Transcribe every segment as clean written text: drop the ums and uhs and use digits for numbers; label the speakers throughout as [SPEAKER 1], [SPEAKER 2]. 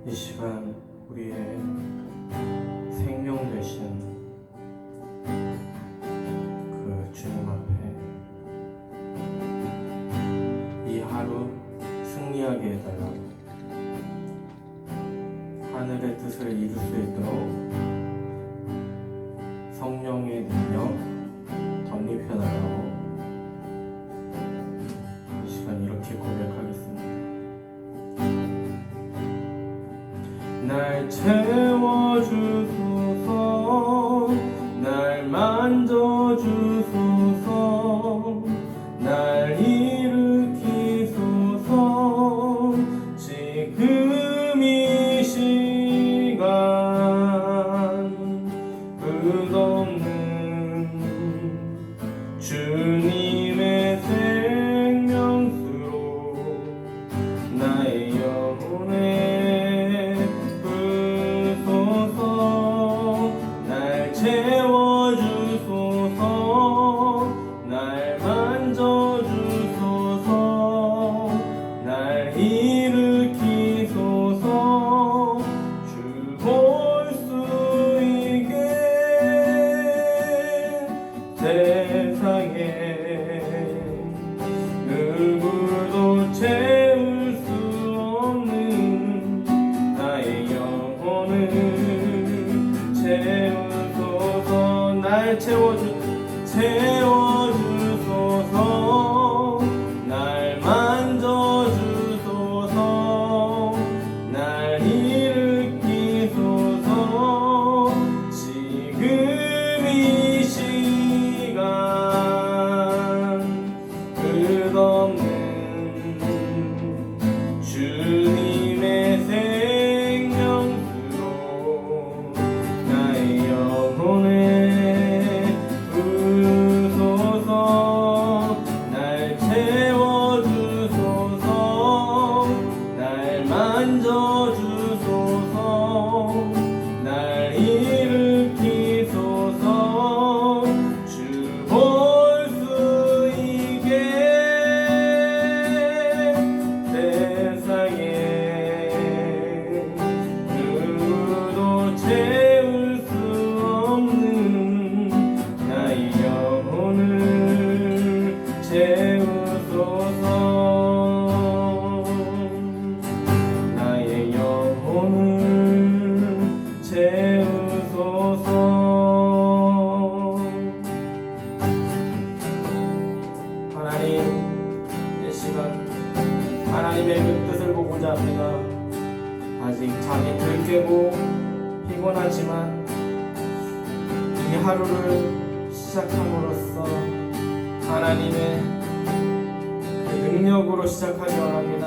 [SPEAKER 1] 이 시간 우리의 생명 되신 그 주님 앞에 이 하루 승리하게 해달라고, 하늘의 뜻을 이룰 수 있도록 성령의 능력 덧입혀달라고 이 시간 이렇게 고백하겠습니다. 날 채워주소서, 날 만져주소서, 날 일으키소서. 지금 이 시간 끝없는 주님의 생명수로 나의 영혼에 채워주소서, 날 만져주소서, 날 일으키소서. 주 볼 수 있게 세상에 누구도 채울 수 없는 나의 영혼을 채우소서. 날 채워주소서, 날 만져주소서, 날 일으키소서. 지금 이 시간 끝없는 주님의 생명수로 나의 영혼을 날 채워주소서, 날 만져주소서, 날 일으키소서. 주 볼 수 있게 세상에 누구도 채울 수 없는 나의 영혼을 채우소서. 나의 영혼을 채우소서. 하나님, 이 시간 하나님의 그 뜻을 보고자 합니다. 아직 잠이 덜 깨고 피곤하지만 이 하루를 시작함으로써 하나님의 그 능력으로 시작하기 원합니다.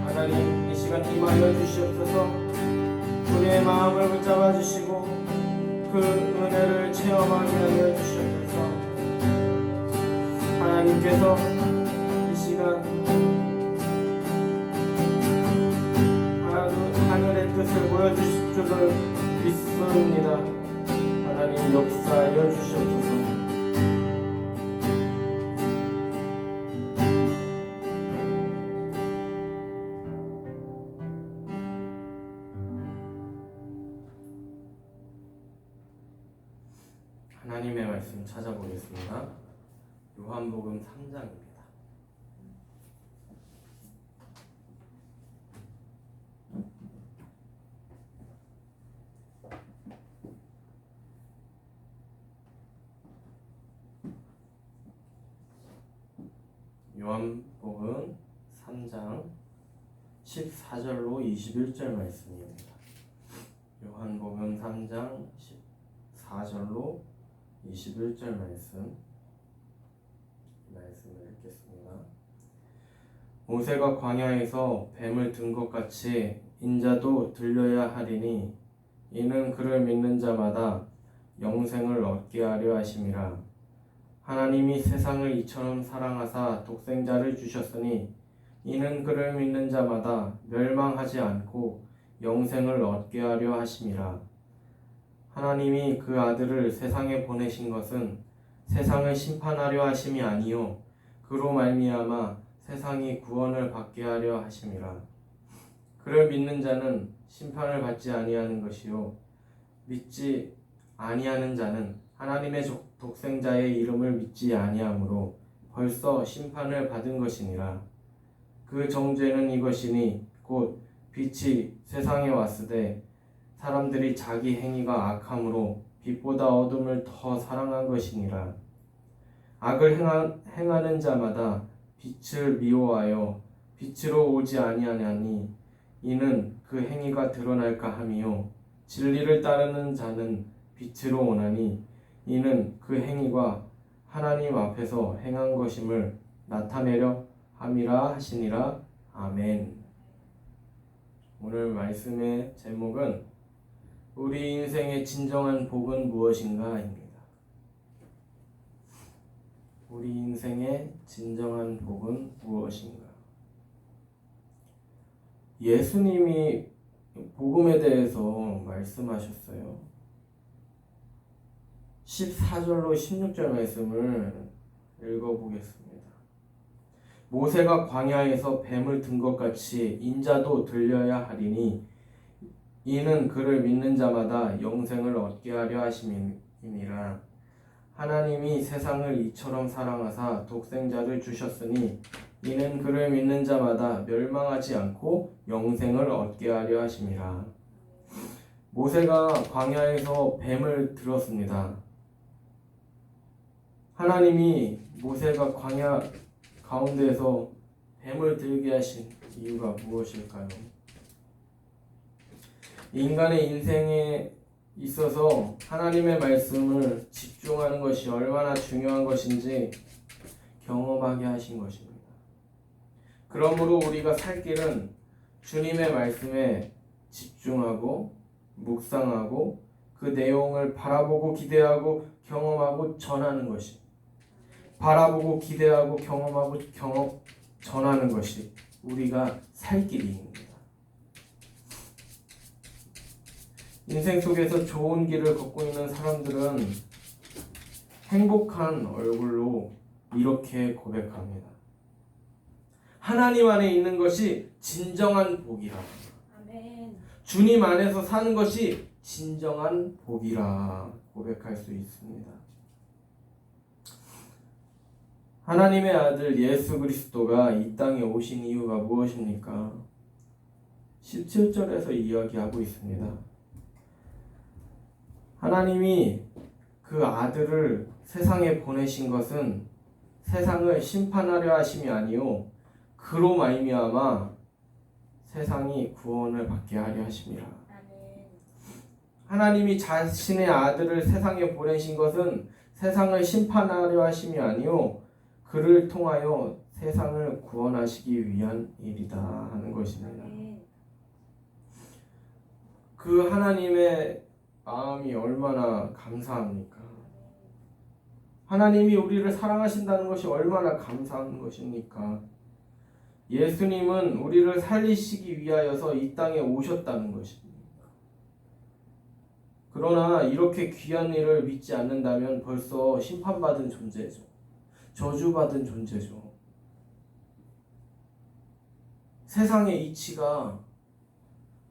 [SPEAKER 1] 하나님, 이 시간 임하여 주시옵소서. 우리의 마음을 붙잡아 주시고 그 은혜를 체험하게 하여 주시옵소서. 하나님께서 이 시간 하늘의 뜻을 보여주실 줄을 믿습니다. 하나님, 역사하여 주시옵소서. 하나님의 말씀 찾아보겠습니다. 요한복음 3장입니다. 요한복음 3장 14절로 21절 말씀입니다. 요한복음 3장 14절로 21절 말씀을 읽겠습니다. 모세가 광야에서 뱀을 든 것 같이 인자도 들려야 하리니 이는 그를 믿는 자마다 영생을 얻게 하려 하심이라. 하나님이 세상을 이처럼 사랑하사 독생자를 주셨으니 이는 그를 믿는 자마다 멸망하지 않고 영생을 얻게 하려 하심이라. 하나님이 그 아들을 세상에 보내신 것은 세상을 심판하려 하심이 아니요 그로 말미암아 세상이 구원을 받게 하려 하심이라. 그를 믿는 자는 심판을 받지 아니하는 것이요 믿지 아니하는 자는 하나님의 독생자의 이름을 믿지 아니하므로 벌써 심판을 받은 것이니라. 그 정죄는 이것이니 곧 빛이 세상에 왔으되 사람들이 자기 행위가 악함으로 빛보다 어둠을 더 사랑한 것이니라. 악을 행하는 자마다 빛을 미워하여 빛으로 오지 아니하냐니 이는 그 행위가 드러날까 함이요 진리를 따르는 자는 빛으로 오나니 이는 그 행위가 하나님 앞에서 행한 것임을 나타내려 함이라 하시니라. 아멘. 오늘 말씀의 제목은 우리 인생의 진정한 복은 무엇인가입니다. 우리 인생의 진정한 복은 무엇인가? 예수님이 복음에 대해서 말씀하셨어요. 14절로 16절 말씀을 읽어보겠습니다. 모세가 광야에서 뱀을 든 것 같이 인자도 들려야 하리니 이는 그를 믿는 자마다 영생을 얻게 하려 하심이니라. 하나님이 세상을 이처럼 사랑하사 독생자를 주셨으니 이는 그를 믿는 자마다 멸망하지 않고 영생을 얻게 하려 하심이라. 모세가 광야에서 뱀을 들었습니다. 하나님이 모세가 광야 가운데에서 뱀을 들게 하신 이유가 무엇일까요? 인간의 인생에 있어서 하나님의 말씀을 집중하는 것이 얼마나 중요한 것인지 경험하게 하신 것입니다. 그러므로 우리가 살 길은 주님의 말씀에 집중하고 묵상하고 그 내용을 바라보고 기대하고 경험하고 전하는 것이, 바라보고 기대하고 경험하고 전하는 것이 우리가 살 길입니다. 인생 속에서 좋은 길을 걷고 있는 사람들은 행복한 얼굴로 이렇게 고백합니다. 하나님 안에 있는 것이 진정한 복이라.
[SPEAKER 2] 아멘.
[SPEAKER 1] 주님 안에서 사는 것이 진정한 복이라 고백할 수 있습니다. 하나님의 아들 예수 그리스도가 이 땅에 오신 이유가 무엇입니까? 17절에서 이야기하고 있습니다. 하나님이 그 아들을 세상에 보내신 것은 세상을 심판하려 하심이 아니요 그로 말미암아 세상이 구원을 받게 하려 하심이라. 하나님이 자신의 아들을 세상에 보내신 것은 세상을 심판하려 하심이 아니요 그를 통하여 세상을 구원하시기 위한 일이다 하는 것입니다. 그 하나님의 마음이 얼마나 감사합니까? 하나님이 우리를 사랑하신다는 것이 얼마나 감사한 것입니까? 예수님은 우리를 살리시기 위하여서 이 땅에 오셨다는 것입니다. 그러나 이렇게 귀한 일을 믿지 않는다면 벌써 심판받은 존재죠. 저주받은 존재죠. 세상의 이치가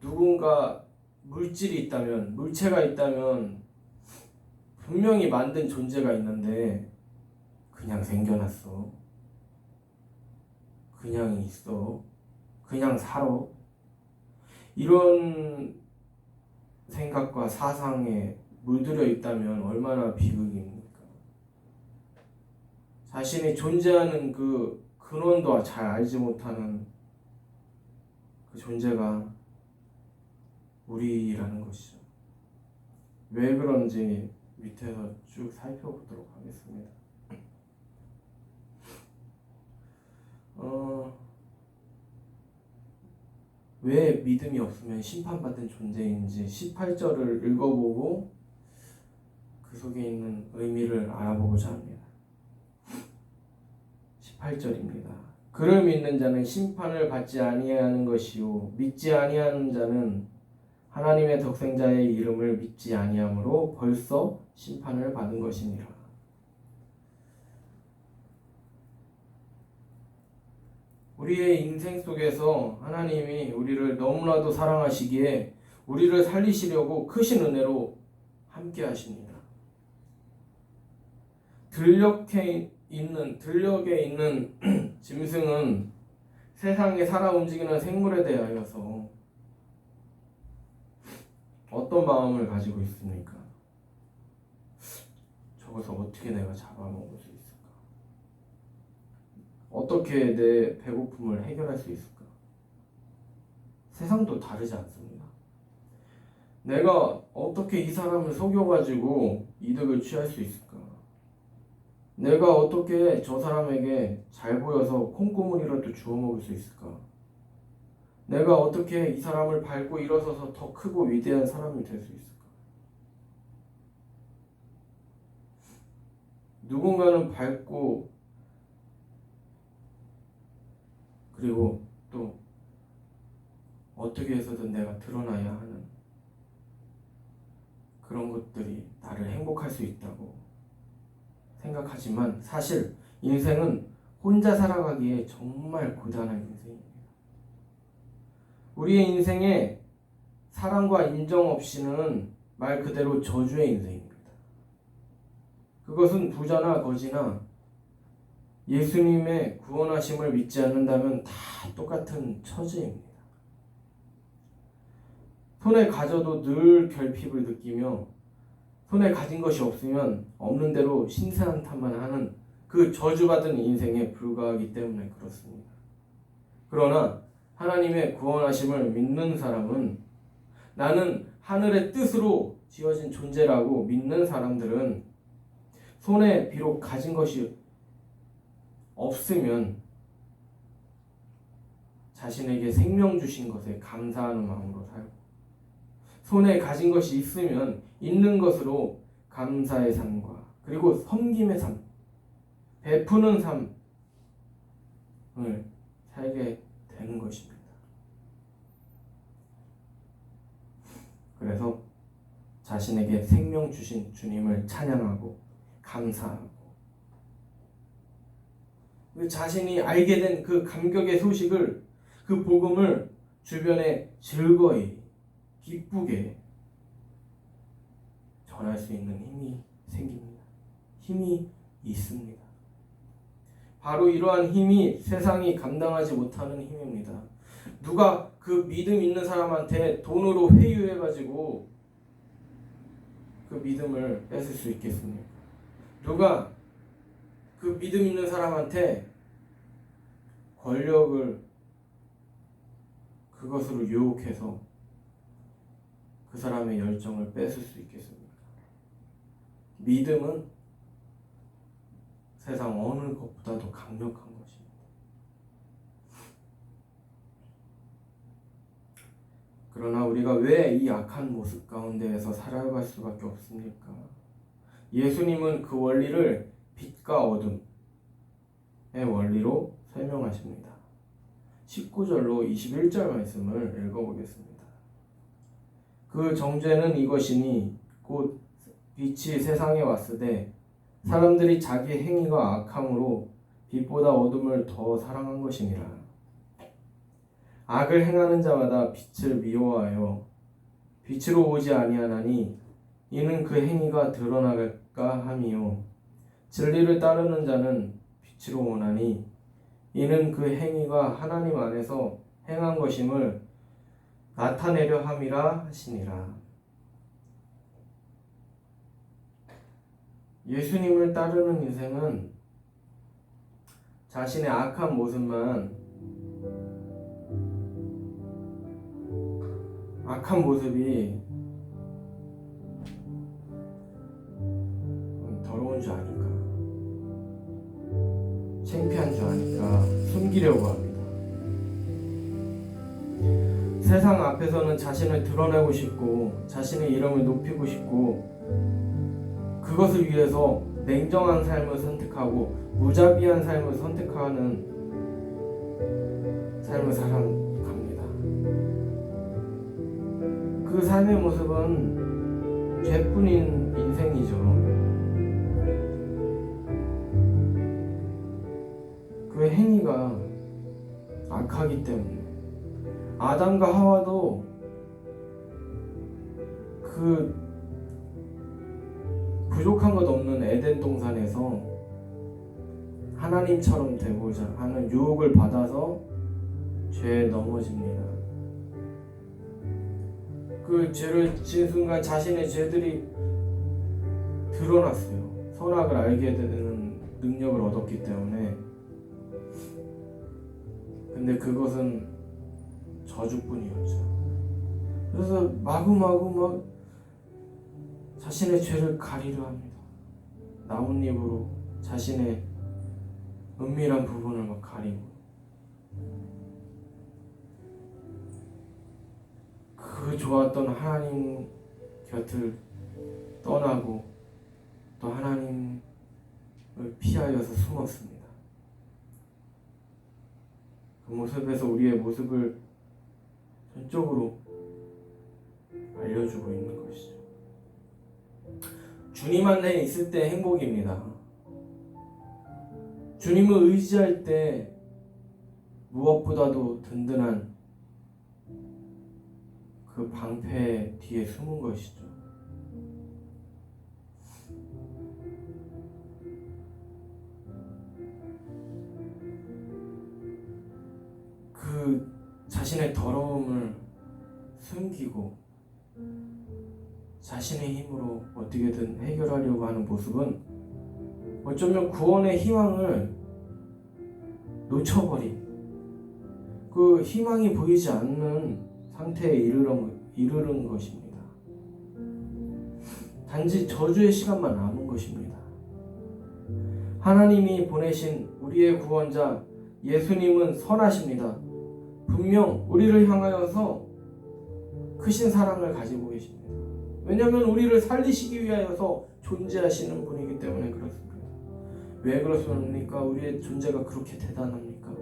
[SPEAKER 1] 누군가 물질이 있다면, 물체가 있다면 분명히 만든 존재가 있는데 그냥 생겨났어. 그냥 있어. 그냥 살아. 이런 생각과 사상에 물들여 있다면 얼마나 비극입니까? 자신이 존재하는 그 근원도 잘 알지 못하는 그 존재가 우리라는 것이죠. 왜 그런지 밑에서 쭉 살펴보도록 하겠습니다. 왜 믿음이 없으면 심판받은 존재인지 18절을 읽어보고 그 속에 있는 의미를 알아보고자 합니다. 18절입니다. 그를 믿는 자는 심판을 받지 아니하는 것이요 믿지 아니하는 자는 하나님의 독생자의 이름을 믿지 아니하므로 벌써 심판을 받은 것이니라. 우리의 인생 속에서 하나님이 우리를 너무나도 사랑하시기에 우리를 살리시려고 크신 은혜로 함께 하십니다. 들녘에 있는 짐승은 세상에 살아 움직이는 생물에 대하여서 어떤 마음을 가지고 있습니까? 저것을 어떻게 내가 잡아먹을 수 있을까? 어떻게 내 배고픔을 해결할 수 있을까? 세상도 다르지 않습니다. 내가 어떻게 이 사람을 속여가지고 이득을 취할 수 있을까? 내가 어떻게 저 사람에게 잘 보여서 콩고물이라도 주워 먹을 수 있을까? 내가 어떻게 이 사람을 밟고 일어서서 더 크고 위대한 사람이 될 수 있을까? 누군가는 밟고 그리고 또 어떻게 해서든 내가 드러나야 하는 그런 것들이 나를 행복할 수 있다고 생각하지만 사실 인생은 혼자 살아가기에 정말 고단한 인생입니다. 우리의 인생에 사랑과 인정 없이는 말 그대로 저주의 인생입니다. 그것은 부자나 거지나 예수님의 구원하심을 믿지 않는다면 다 똑같은 처지입니다. 손에 가져도 늘 결핍을 느끼며 손에 가진 것이 없으면 없는 대로 신세한탄만 하는 그 저주받은 인생에 불과하기 때문에 그렇습니다. 그러나 하나님의 구원하심을 믿는 사람은 나는 하늘의 뜻으로 지어진 존재라고 믿는 사람들은 손에 비록 가진 것이 없으면 자신에게 생명 주신 것에 감사하는 마음으로 살고 손에 가진 것이 있으면 있는 것으로 감사의 삶과 그리고 섬김의 삶, 베푸는 삶을 살게 되는 것입니다. 그래서 자신에게 생명 주신 주님을 찬양하고 감사하고 그 자신이 알게 된 그 감격의 소식을 그 복음을 주변에 즐거이 기쁘게 전할 수 있는 힘이 생깁니다. 힘이 있습니다. 바로 이러한 힘이 세상이 감당하지 못하는 힘입니다. 누가 그 믿음 있는 사람한테 돈으로 회유해가지고 그 믿음을 뺏을 수 있겠습니까? 누가 그 믿음 있는 사람한테 권력을 그것으로 유혹해서 그 사람의 열정을 뺏을 수 있겠습니까? 믿음은 세상 어느 것보다도 강력한 것입니다. 그러나 우리가 왜 이 악한 모습 가운데에서 살아갈 수밖에 없습니까? 예수님은 그 원리를 빛과 어둠의 원리로 설명하십니다. 19절로 21절 말씀을 읽어보겠습니다. 그 정죄는 이것이니 곧 빛이 세상에 왔으되 사람들이 자기 행위가 악함으로 빛보다 어둠을 더 사랑한 것이니라. 악을 행하는 자마다 빛을 미워하여 빛으로 오지 아니하나니 이는 그 행위가 드러나갈까 함이요 진리를 따르는 자는 빛으로 오나니 이는 그 행위가 하나님 안에서 행한 것임을 나타내려 함이라 하시니라. 예수님을 따르는 인생은 자신의 악한 모습이 더러운 줄 아니까 창피한 줄 아니까 숨기려고 합니다. 세상 앞에서는 자신을 드러내고 싶고 자신의 이름을 높이고 싶고 그것을 위해서 냉정한 삶을 선택하고 무자비한 삶을 선택하는 삶을 살아갑니다. 그 삶의 모습은 죄뿐인 인생이죠. 그 행위가 악하기 때문에 아담과 하와도 그 부족한 것 없는 에덴 동산에서 하나님처럼 되고자 하는 유혹을 받아서 죄에 넘어집니다. 그 죄를 지은 순간 자신의 죄들이 드러났어요. 선악을 알게 되는 능력을 얻었기 때문에. 근데 그것은 저주뿐이었죠. 그래서 마구마구 막 자신의 죄를 가리려 합니다. 나뭇잎으로 자신의 은밀한 부분을 막 가리고, 그 좋았던 하나님 곁을 떠나고 또 하나님을 피하여서 숨었습니다. 그 모습에서 우리의 모습을 전적으로 알려주고 있는 것이죠. 주님 안에 있을 때 행복입니다. 주님을 의지할 때 무엇보다도 든든한 그 방패 뒤에 숨은 것이죠. 그 자신의 더러움을 숨기고 자신의 힘으로 어떻게든 해결하려고 하는 모습은 어쩌면 구원의 희망을 놓쳐버린, 그 희망이 보이지 않는 상태에 이르는 것입니다. 단지 저주의 시간만 남은 것입니다. 하나님이 보내신 우리의 구원자 예수님은 선하십니다. 분명 우리를 향하여서 크신 사랑을 가지고 계십니다. 왜냐하면 우리를 살리시기 위하여서 존재하시는 분이기 때문에 그렇습니다. 왜 그렇습니까? 우리의 존재가 그렇게 대단합니까?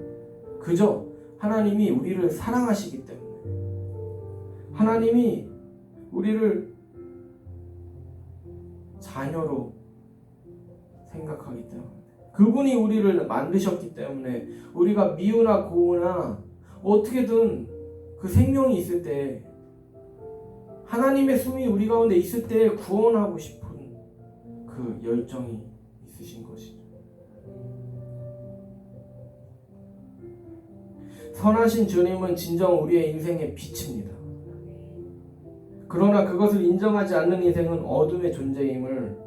[SPEAKER 1] 그저 하나님이 우리를 사랑하시기 때문에, 하나님이 우리를 자녀로 생각하기 때문에, 그분이 우리를 만드셨기 때문에 우리가 미우나 고우나 어떻게든 그 생명이 있을 때, 하나님의 숨이 우리 가운데 있을 때 구원하고 싶은 그 열정이 있으신 것이죠. 선하신 주님은 진정 우리의 인생의 빛입니다. 그러나 그것을 인정하지 않는 인생은 어둠의 존재임을,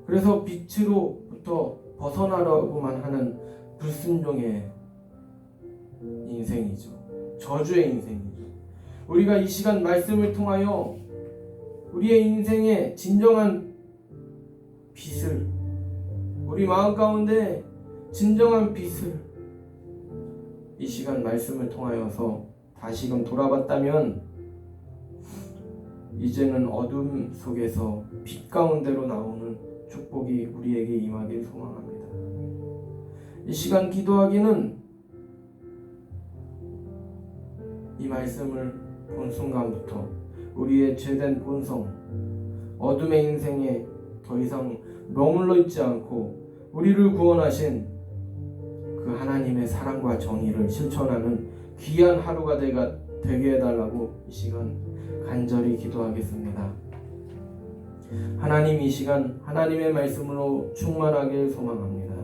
[SPEAKER 1] 그래서 빛으로부터 벗어나려고만 하는 불순종의 인생이죠. 저주의 인생이죠. 우리가 이 시간 말씀을 통하여 우리의 인생의 진정한 빛을, 우리 마음 가운데 진정한 빛을 이 시간 말씀을 통하여서 다시금 돌아봤다면 이제는 어둠 속에서 빛 가운데로 나오는 축복이 우리에게 임하길 소망합니다. 이 시간 기도하기는 이 말씀을 본 순간부터 우리의 죄된 본성, 어둠의 인생에 더 이상 머물러 있지 않고 우리를 구원하신 그 하나님의 사랑과 정의를 실천하는 귀한 하루가 되게 해달라고 이 시간 간절히 기도하겠습니다. 하나님, 이 시간 하나님의 말씀으로 충만하길 소망합니다.